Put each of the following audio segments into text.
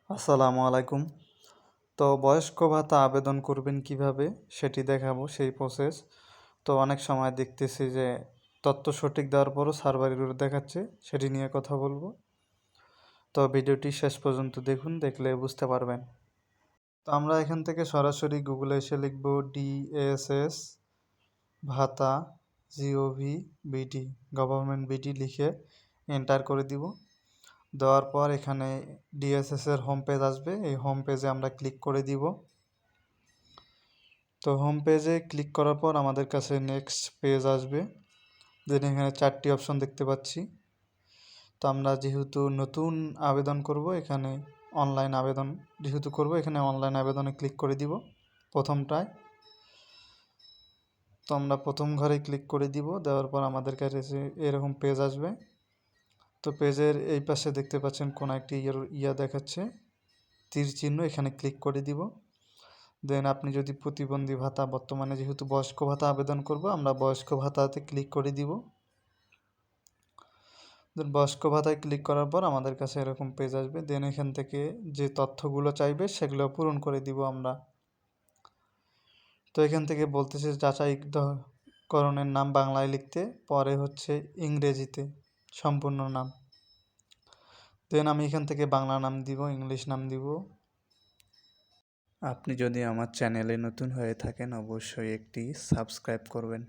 আসসালামু আলাইকুম। তো বয়স্ক ভাতা আবেদন করবেন কিভাবে সেটি দেখাবো সেই প্রসেস। তো অনেক সময় দেখতেছি যে তথ্য সঠিক দেওয়ার পরও সার্ভার এরর দেখাচ্ছে, সেটি নিয়ে কথা বলবো। তো ভিডিওটি শেষ পর্যন্ত দেখুন, দেখলে বুঝতে পারবেন। তো আমরা এখান থেকে সরাসরি গুগলে এসে লিখব ডিএসএস ভাতা জিওভি বিডি গভর্নমেন্ট বিডি লিখে এন্টার করে দিব। দেওয়ার পর এখানে ডিএসএস এর হোম পেজ আসবে, এই হোম পেজে আমরা ক্লিক করে দিব। তো হোম পেজে ক্লিক করার পর আমাদের কাছে নেক্সট পেজ আসবে, দেন এখানে 4টি অপশন দেখতে পাচ্ছি। তো আমরা যেহেতু নতুন আবেদন করব, এখানে অনলাইন আবেদন যেহেতু করব, এখানে অনলাইন আবেদনে ক্লিক করে দিব প্রথমটায়। তো আমরা প্রথম ঘরে ক্লিক করে দিব, দেওয়ার পর আমাদের কাছে এরকম পেজ আসবে। তো পেজের এই পাশে দেখতে পাচ্ছেন কোন একটি ইয়া দেখাচ্ছে তীর চিহ্ন, এখানে ক্লিক করে দিব। দেন আপনি যদি প্রতিবন্ধী ভাতা, বর্তমানে যেহেতু বয়স্ক ভাতা আবেদন করব, আমরা বয়স্ক ভাতাতে ক্লিক করে দিব। দেন বয়স্ক ভাতায় ক্লিক করার পর আমাদের কাছে এরকম পেজ আসবে। দেন এখান থেকে যে তথ্যগুলো চাইবে সেগুলো পূরণ করে দিব আমরা। তো এখান থেকে বলতেছে যাচাইকরণের নাম বাংলায় লিখতে, পরে হচ্ছে ইংরেজিতে সম্পূর্ণ নাম। দেন আমি এখান থেকে বাংলা নাম দিব, ইংলিশ নাম দিব। আপনি যদি আমার চ্যানেলে নতুন হয়ে থাকেন অবশ্যই একটি সাবস্ক্রাইব করবেন।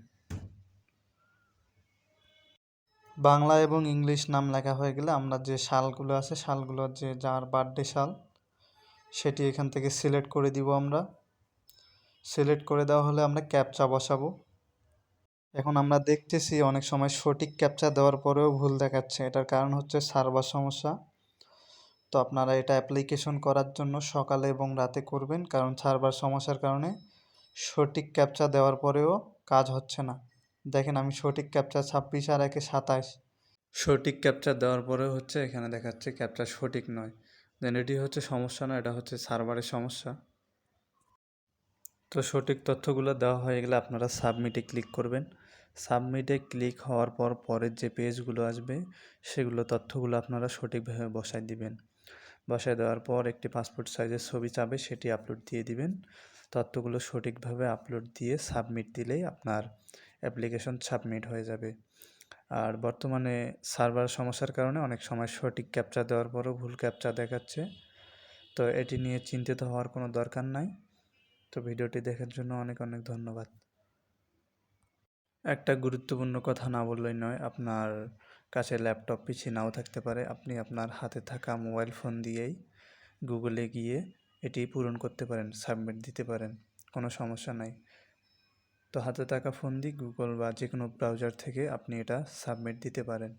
বাংলা এবং ইংলিশ নাম লেখা হয়ে গেলে আমরা যে সালগুলো আছে, সালগুলো যে যার বার্থডে সাল সেটি এখান থেকে সিলেক্ট করে দিব। আমরা সিলেক্ট করে দেওয়া হলে আমরা ক্যাপচা বসাবো। এখন আমরা দেখতেছি অনেক সময় সঠিক ক্যাপচা দেওয়ার পরেও ভুল দেখাচ্ছে, এটার কারণ হচ্ছে সার্ভার সমস্যা। তো আপনারা এটা অ্যাপ্লিকেশন করার জন্য সকালে এবং রাতে করবেন, কারণ সার্ভার সমস্যার কারণে সঠিক ক্যাপচা দেওয়ার পরেও কাজ হচ্ছে না। দেখেন আমি সঠিক ক্যাপচা 26 আর 1 27, সঠিক ক্যাপচা দেওয়ার পরেও হচ্ছে এখানে দেখাচ্ছে ক্যাপচা সঠিক নয়। দেন এটি হচ্ছে সমস্যা না, এটা হচ্ছে সার্ভারের সমস্যা। তো সঠিক তথ্যগুলো দেওয়া হয়ে গেলে আপনারা সাবমিটে ক্লিক করবেন। সাবমিটে ক্লিক হওয়ার পর পরের যে পেজগুলো আসবে সেগুলো তথ্যগুলো আপনারা সঠিকভাবে বসায় দিবেন। বসায় দেওয়ার পর একটি পাসপোর্ট সাইজের ছবি চাবে, সেটি আপলোড দিয়ে দিবেন। তথ্যগুলো সঠিকভাবে আপলোড দিয়ে সাবমিট দিলেই আপনার অ্যাপ্লিকেশন সাবমিট হয়ে যাবে। আর বর্তমানে সার্ভার সমস্যার কারণে অনেক সময় সঠিক ক্যাপচা দেওয়ার পরও ভুল ক্যাপচা দেখাচ্ছে। তো এটি নিয়ে চিন্তিত হওয়ার কোনো দরকার নাই। তো ভিডিওটি দেখার জন্য অনেক অনেক ধন্যবাদ। একটা গুরুত্বপূর্ণ কথা না বললেই নয়, আপনার কাছে ল্যাপটপ পিসি নাও থাকতে পারে, আপনি আপনার হাতে থাকা মোবাইল ফোন দিয়েই গুগলে গিয়ে এটি পূরণ করতে পারেন, সাবমিট দিতে পারেন, কোনো সমস্যা নাই। তো হাতে থাকা ফোন দিয়ে গুগল বা যে কোনো ব্রাউজার থেকে আপনি এটা সাবমিট দিতে পারেন।